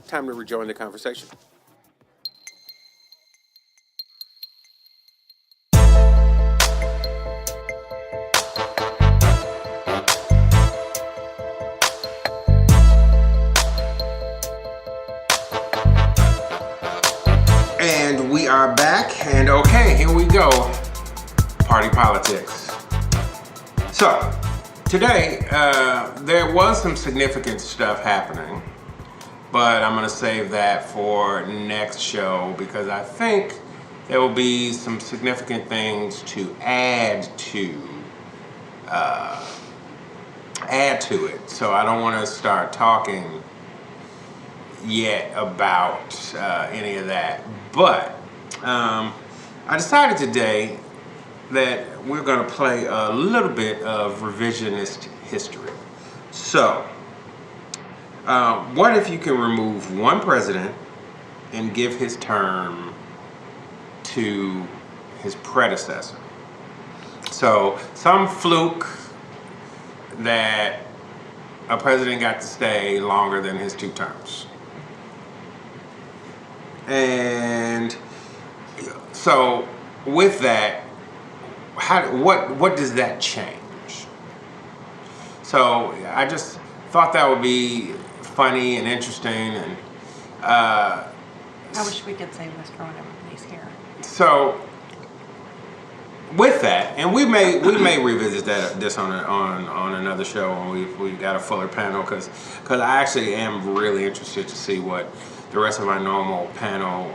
Time to rejoin the conversation. And we are back, and okay, here we go. Party politics. So, today, there was some significant stuff happening, but I'm going to save that for next show because I think there will be some significant things to add to it. So I don't want to start talking yet about any of that. But I decided today that we're going to play a little bit of revisionist history. So, what if you can remove one president and give his term to his predecessor? So, some fluke that a president got to stay longer than his 2 terms. And so, with that, what does that change? So I just thought that would be funny and interesting, and I wish we could say Mr. Whenever he's here. So with that, and we may revisit this on another show when we got a fuller panel, because I actually am really interested to see what the rest of my normal panel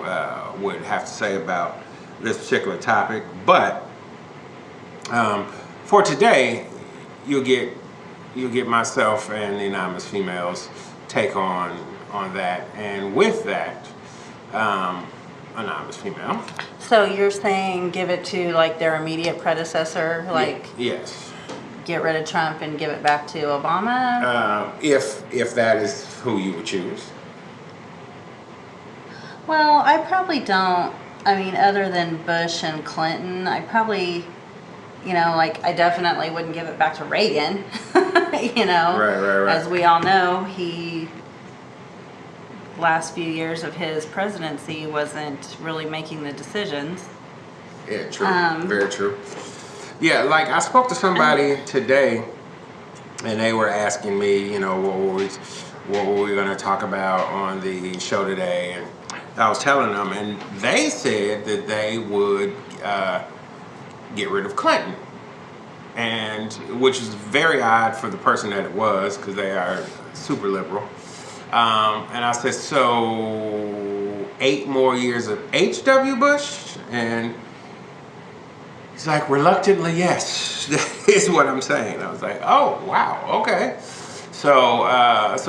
would have to say about this particular topic. But for today, you'll get myself and the anonymous females take on that, and with that, anonymous female. So you're saying give it to like their immediate predecessor, like yes, get rid of Trump and give it back to Obama? If that is who you would choose. Well, I probably don't. I mean, other than Bush and Clinton, I probably, like I definitely wouldn't give it back to Reagan. Right. As we all know, last few years of his presidency wasn't really making the decisions. Yeah, true. Very true. Yeah, like I spoke to somebody today, and they were asking me, what were we going to talk about on the show today, and I was telling them, and they said that they would get rid of Clinton, and which is very odd for the person that it was, because they are super liberal. And I said, so 8 more years of H.W. Bush? And he's like, reluctantly, yes. That is what I'm saying. I was like, oh, wow, okay. So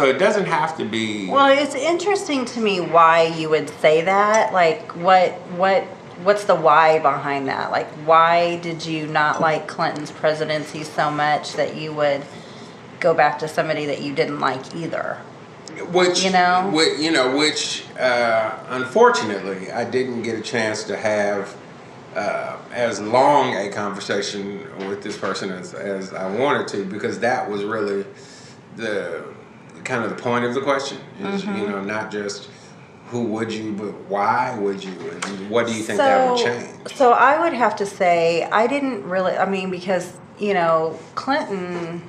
it doesn't have to be. Well, it's interesting to me why you would say that. Like, what's the why behind that? Like, why did you not like Clinton's presidency so much that you would go back to somebody that you didn't like either? Which unfortunately, I didn't get a chance to have as long a conversation with this person as I wanted to, because that was really the kind of the point of the question is, not just who would you, but why would you, and what do you think that would change? So I would have to say I didn't really, because, Clinton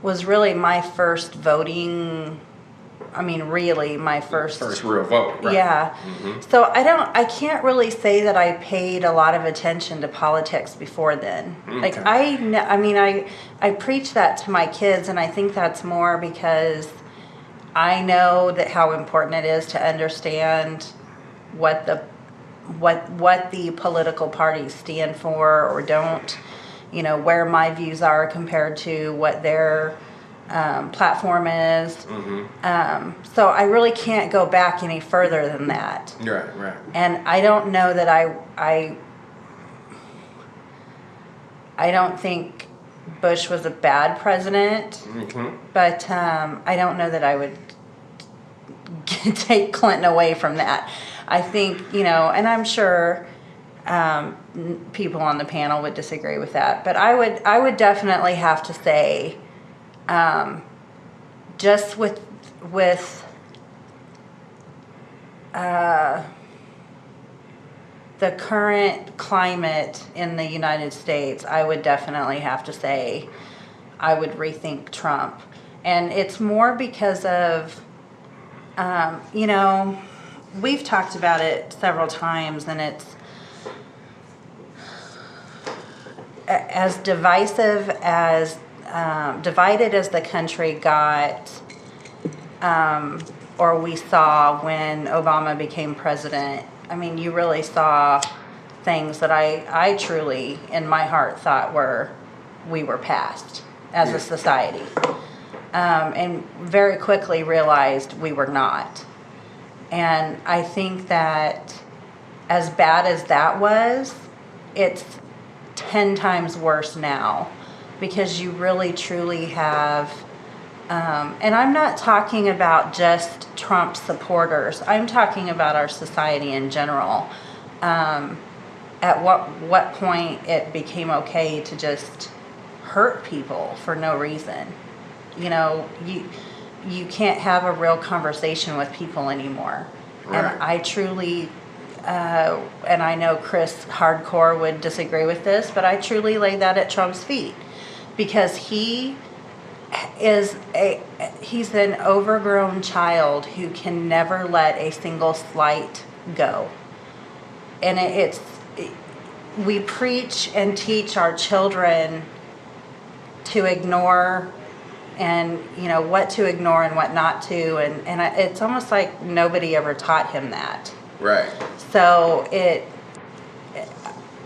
was really my first voting, really my first real vote, right? Yeah. Mm-hmm. So I can't really say that I paid a lot of attention to politics before then. Okay. Like I preach that to my kids, and I think that's more because I know that how important it is to understand what the political parties stand for or don't, where my views are compared to what their platform is. Mm-hmm. So I really can't go back any further than that. Right. And I don't know that I don't think Bush was a bad president, mm-hmm. but I don't know that I would take Clinton away from that. I think, and I'm sure people on the panel would disagree with that, but I would definitely have to say, just with with the current climate in the United States, I would definitely have to say I would rethink Trump. And it's more because of, you know, we've talked about it several times, and it's as divisive as, divided as the country got, or we saw when Obama became president. I mean, you really saw things that I truly, in my heart, thought we were past as a society. And very quickly realized we were not. And I think that as bad as that was, it's 10 times worse now, because you really truly have, and I'm not talking about just Trump supporters, I'm talking about our society in general. At what point it became okay to just hurt people for no reason. You know, you can't have a real conversation with people anymore. Right. And I truly, and I know Chris Hardcore would disagree with this, but I truly lay that at Trump's feet, because he's an overgrown child who can never let a single slight go. And we preach and teach our children to ignore, and you know what to ignore and what not to, and it's almost like nobody ever taught him that. Right. So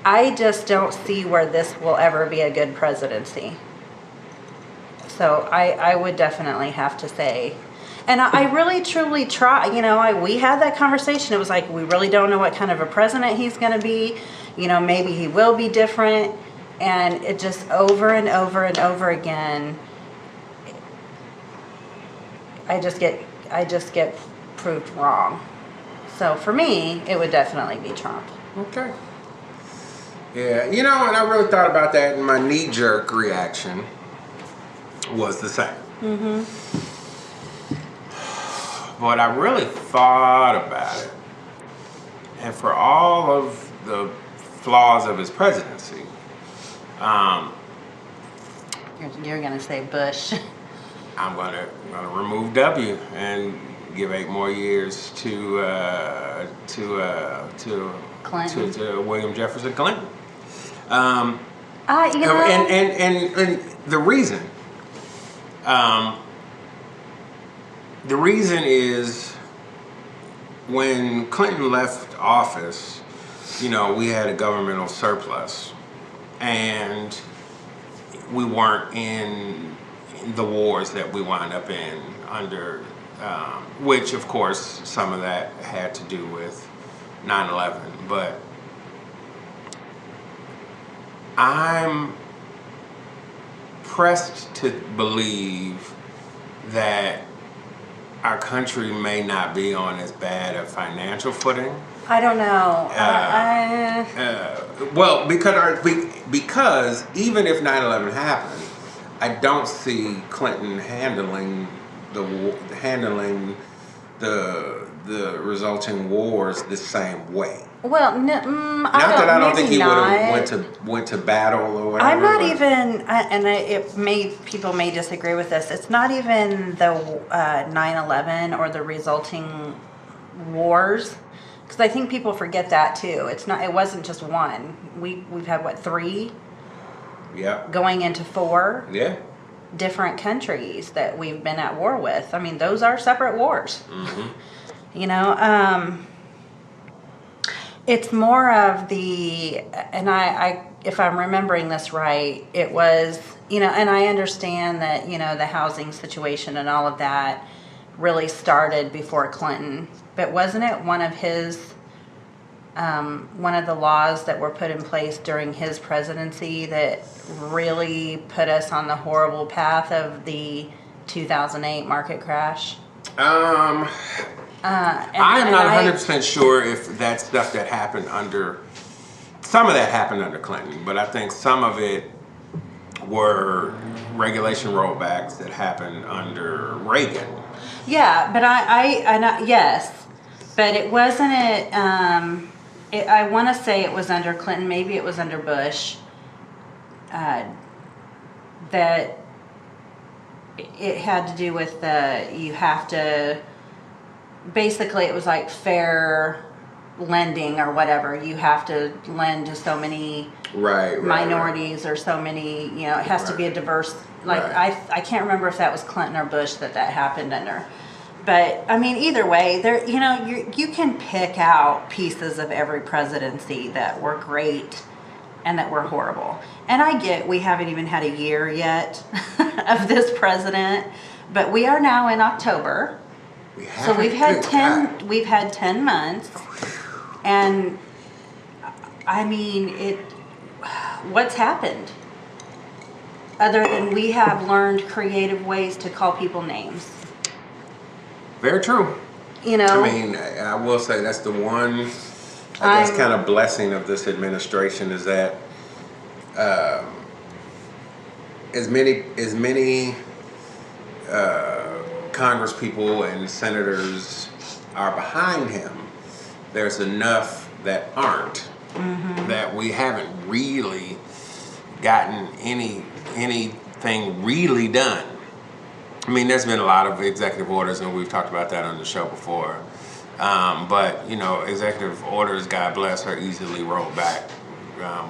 I just don't see where this will ever be a good presidency. So I would definitely have to say, and I really truly try. You know, we had that conversation. It was like, we really don't know what kind of a president he's going to be. You know, maybe he will be different, and it just over and over and over again. I just get proved wrong. So for me, it would definitely be Trump. Okay. Yeah, you know, and I really thought about that, and my knee-jerk reaction was the same. Mm-hmm. But I really thought about it, and for all of the flaws of his presidency, you're gonna say Bush. I'm gonna remove W and give 8 more years to Clinton. to William Jefferson Clinton. You know, and the reason is, when Clinton left office, you know, we had a governmental surplus, and we weren't in the wars that we wound up in under, which of course some of that had to do with 9/11, but I'm pressed to believe that our country may not be on as bad a financial footing. I don't know. Well, because even if 9/11 happened, I don't see Clinton handling the resulting wars the same way. Well, I don't think he would have went to battle or whatever. I'm not even, people may disagree with this. It's not even the 9/11 or the resulting wars, because I think people forget that too. It wasn't just one. We've had 3? Yeah. Going into 4. Yeah. Different countries that we've been at war with. I mean, those are separate wars. Mm-hmm. You know, it's more of and I, if I'm remembering this right, it was, you know, and I understand that, you know, the housing situation and all of that really started before Clinton, but wasn't it one of the laws that were put in place during his presidency that really put us on the horrible path of the 2008 market crash? I'm not 100% sure if that stuff that happened some of that happened under Clinton, but I think some of it were regulation rollbacks that happened under Reagan. Yeah, but yes, but it wasn't it. I want to say it was under Clinton. Maybe it was under Bush. That it had to do with you have to. Basically, it was like fair lending or whatever. You have to lend to so many minorities or so many. You know, it has to be a diverse. Like I can't remember if that was Clinton or Bush that happened under. But I mean, either way, there you can pick out pieces of every presidency that were great and that were horrible. And I get we haven't even had a year yet of this president, but we are now in October. So we've had 10 months, and I mean what's happened? Other than we have learned creative ways to call people names. Very true. You know, I mean, I will say that's the one, I guess, kind of blessing of this administration is that as many Congress people and senators are behind him, there's enough that aren't. That we haven't really gotten anything really done. I mean, there's been a lot of executive orders, and we've talked about that on the show before. But, you know, executive orders, God bless, are easily rolled back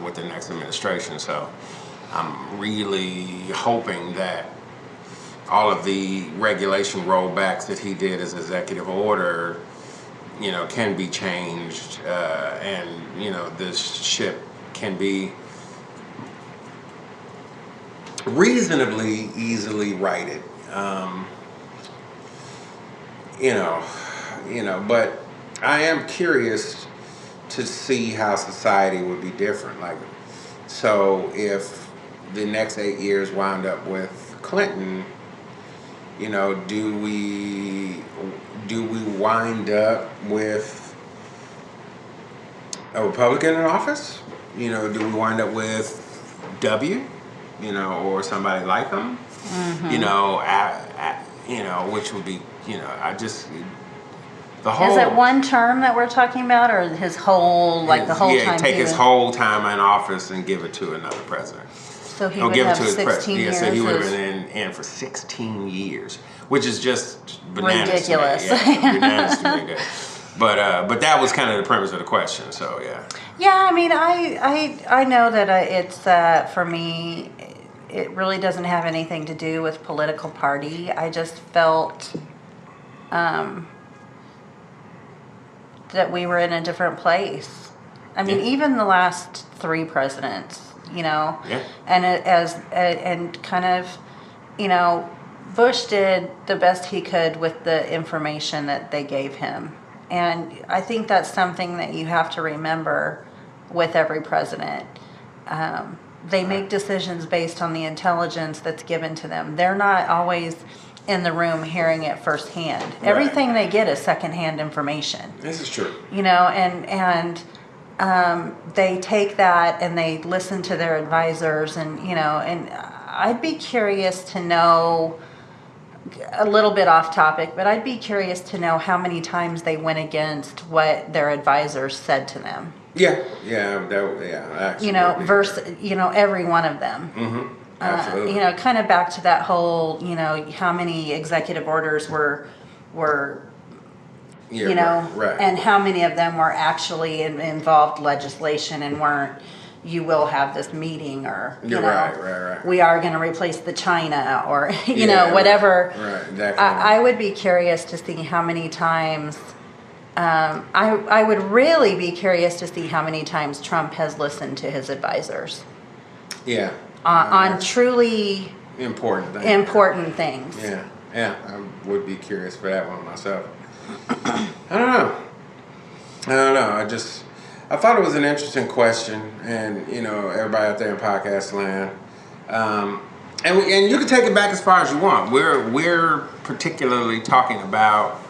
with the next administration. So I'm really hoping that all of the regulation rollbacks that he did as executive order, you know, can be changed, and, you know, this ship can be reasonably easily righted. But I am curious to see how society would be different. Like, so if the next 8 years wound up with Clinton, you know, do we wind up with a Republican in office? You know, do we wind up with W? You know, or somebody like him? You know, which would be, you know, the whole. Is it one term that we're talking about, or his whole, like the whole time? Yeah, take his whole time in office and give it to another president. So he would have 16 years. Yeah, so he would have been in for 16 years, which is just bananas. Ridiculous. To me. Yeah, bananas to me. But that was kind of the premise of the question. So yeah. Yeah, I mean, I know that it's for me. It really doesn't have anything to do with political party. I just felt that we were in a different place. I mean, even the last 3 presidents, you know, and kind of, you know, Bush did the best he could with the information that they gave him. And I think that's something that you have to remember with every president. They make decisions based on the intelligence that's given to them. They're not always in the room hearing it firsthand. Right. Everything they get is secondhand information. This is true. You know, and they take that and they listen to their advisors, and, you know, and I'd be curious to know, a little bit off topic, but I'd be curious to know how many times they went against what their advisors said to them. Actually, you know, versus, you know, every one of them. Absolutely. You know, kind of back to that whole, you know, how many executive orders were yeah, you know, right. And how many of them were actually involved legislation and weren't, you will have this meeting, or, you know, right. we are going to replace the China, or, you know, whatever. Right, exactly. I would be curious to see how many times, I would really be curious to see how many times Trump has listened to his advisors. Yeah. On truly important things. Yeah. Yeah, I would be curious for that one myself. I don't know. I thought it was an interesting question, and, you know, everybody out there in podcast land, and you can take it back as far as you want. We're particularly talking about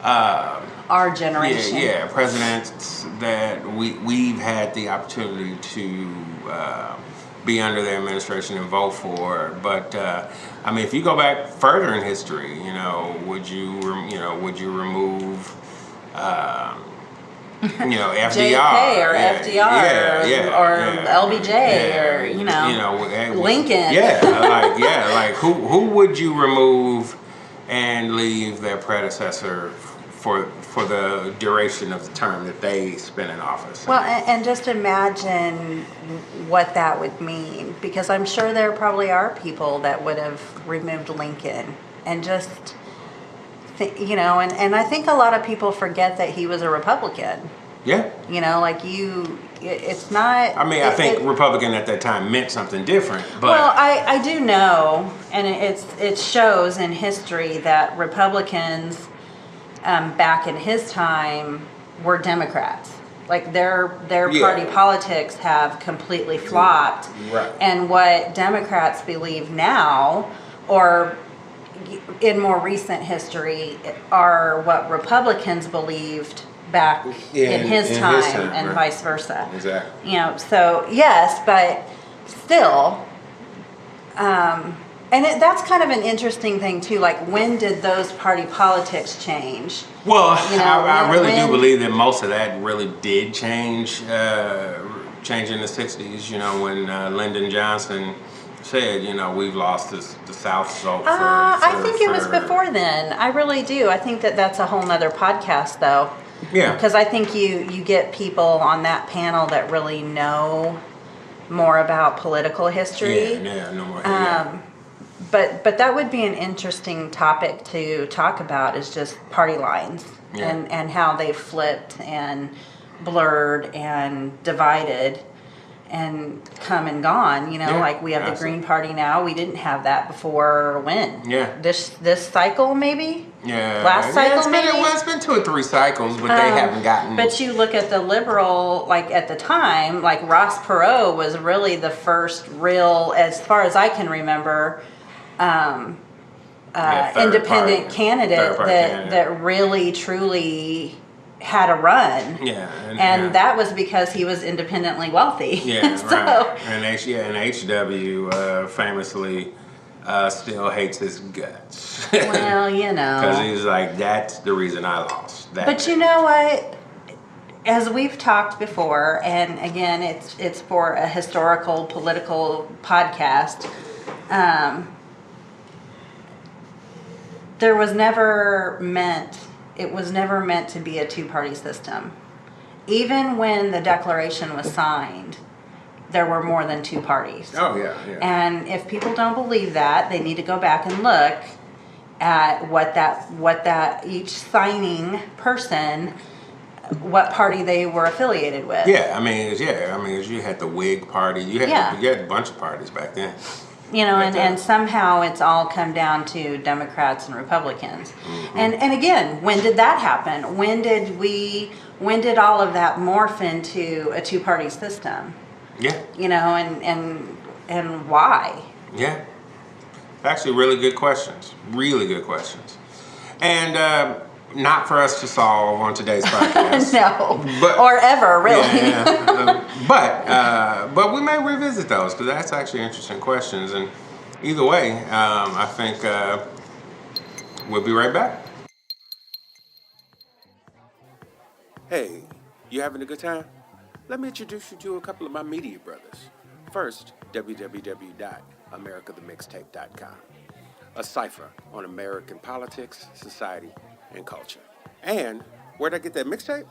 our generation. Yeah, presidents that we've had the opportunity to be under the administration and vote for. But I mean, if you go back further in history, you know, would you remove FDR JK or FDR or LBJ or Lincoln. Like who would you remove and leave their predecessor for the duration of the term that they spent in office? Well, and just imagine what that would mean, because I'm sure there probably are people that would have removed Lincoln and just, and I think a lot of people forget that he was a Republican. Yeah. It's not. I mean, I think Republican at that time meant something different. But well, I do know, and it shows in history that Republicans back in his time were Democrats. Like their party politics have completely flopped. Right. And what Democrats believe now, or in more recent history, are what Republicans believed back in his time, and right. vice versa. Exactly. So yes, but still, and that's kind of an interesting thing too. Like, when did those party politics change? Well, I really do believe that most of that really did change in the 60s, when Lyndon Johnson said, we've lost the South vote. I think it was before then. I really do. I think that's a whole nother podcast, though. Yeah. Because I think you get people on that panel that really know more about political history. Yeah, no more. But that would be an interesting topic to talk about, is just party lines and how they flipped and blurred and divided and come and gone. Like we have the Green Party now. We didn't have that before. When? Yeah. This cycle maybe. Yeah. Last cycle maybe. It's been 2 or 3 cycles, but they haven't gotten. But you look at the liberal, like at the time, like Ross Perot was really the first real, as far as I can remember, independent candidate that really truly had a run. Yeah. And that was because he was independently wealthy. Yeah, so, right. And HW famously still hates his guts. Well, Because he's like, that's the reason I lost. But you know what? As we've talked before, and again, it's for a historical, political podcast, it was never meant to be a 2-party system. Even when the Declaration was signed, there were more than 2 parties. Oh, yeah. And if people don't believe that, they need to go back and look at what that each signing person, what party they were affiliated with. Yeah, you had the Whig Party. You had a bunch of parties back then. And somehow it's all come down to Democrats and Republicans. Mm-hmm. And again, when did that happen? When did all of that morph into a 2-party system? Yeah. And why? Yeah. Actually, really good questions. Really good questions. And not for us to solve on today's podcast. No. Or ever, really. Yeah. But we may revisit those, because that's actually interesting questions. And either way, I think we'll be right back. Hey, you having a good time? Let me introduce you to a couple of my media brothers. First, www.americathemixtape.com, a cipher on American politics, society, and culture. And where'd I get that mixtape?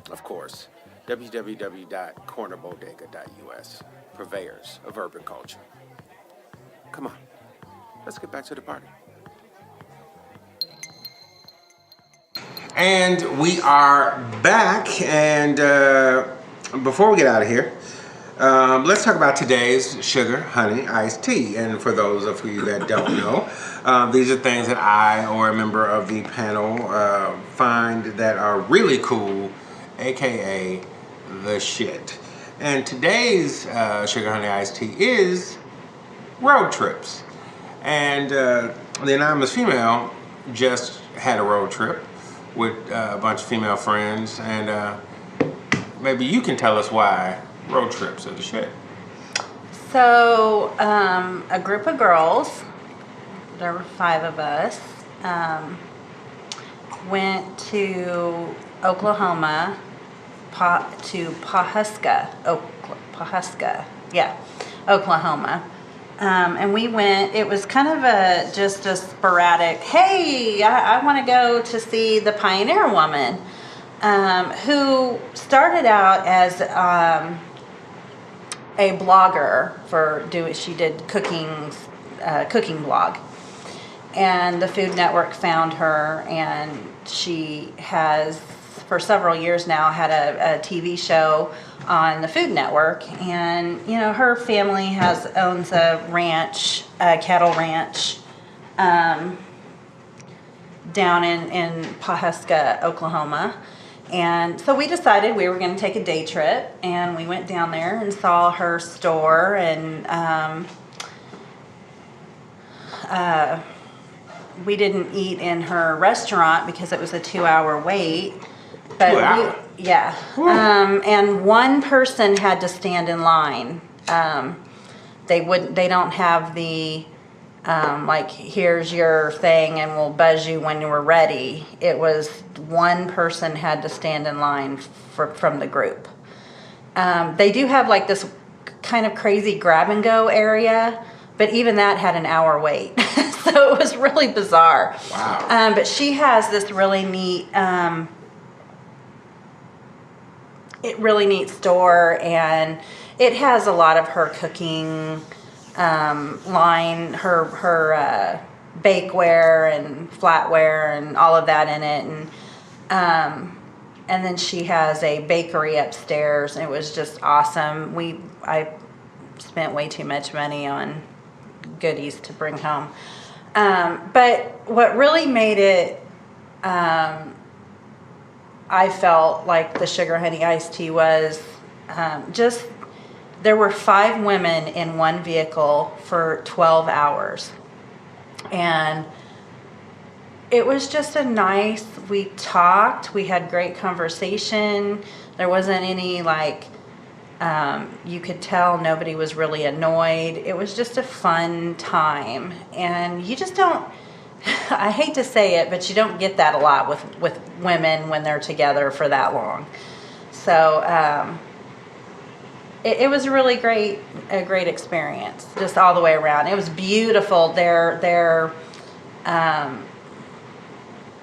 Of course, www.cornerbodega.us, purveyors of urban culture. Come on, let's get back to the party. And we are back, and before we get out of here, let's talk about today's sugar, honey, iced tea. And for those of you that don't know, these are things that I or a member of the panel find that are really cool, aka the shit. And today's sugar, honey, iced tea is road trips. And the anonymous female just had a road trip with a bunch of female friends, and maybe you can tell us why road trips are the shit. So, a group of girls, there were 5 of us, went to Oklahoma, to Pawhuska, Oklahoma. And we went, it was kind of just a sporadic, hey, I want to go to see the Pioneer Woman, who started out as a blogger she did cooking blog. And the Food Network found her, and she has, for several years now, had a TV show on the Food Network. And, you know, her family owns a ranch, a cattle ranch, down in Pawhuska, Oklahoma. And so we decided we were going to take a day trip, and we went down there and saw her store, and we didn't eat in her restaurant because it was a 2-hour wait. But 2 hours? Yeah. And one person had to stand in line. They don't have the like, here's your thing and we'll buzz you when we're ready. It was one person had to stand in line from the group. They do have like this kind of crazy grab and go area, but even that had an hour wait. So it was really bizarre. Wow. But she has this really neat, store, and it has a lot of her cooking line, her bakeware and flatware and all of that in it, and then she has a bakery upstairs. It was just awesome. I spent way too much money on goodies to bring home. But what really made it, I felt like the sugar honey iced tea was just, there were 5 women in one vehicle for 12 hours. And it was just we talked, we had great conversation. There wasn't any like, you could tell nobody was really annoyed. It was just a fun time. And you just don't, I hate to say it, but you don't get that a lot with women when they're together for that long. So it was a really great experience, just all the way around. It was beautiful. Their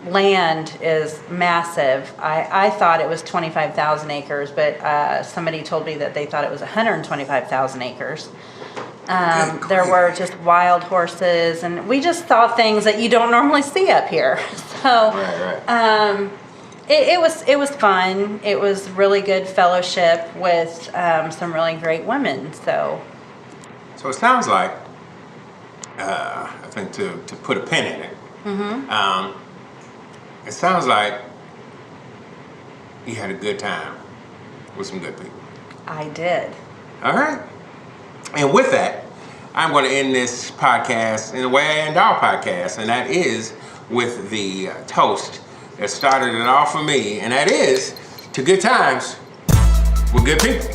land is massive. I thought it was 25,000 acres, but somebody told me that they thought it was 125,000 acres. There were just wild horses, and we just saw things that you don't normally see up here. So Right. it was fun. It was really good fellowship with some really great women. So it sounds like, I think to put a pin in it, it sounds like you had a good time with some good people. I did. All right. And with that, I'm going to end this podcast in the way I end all podcasts, and that is with the toast that started it all for me, and that is to good times with good people.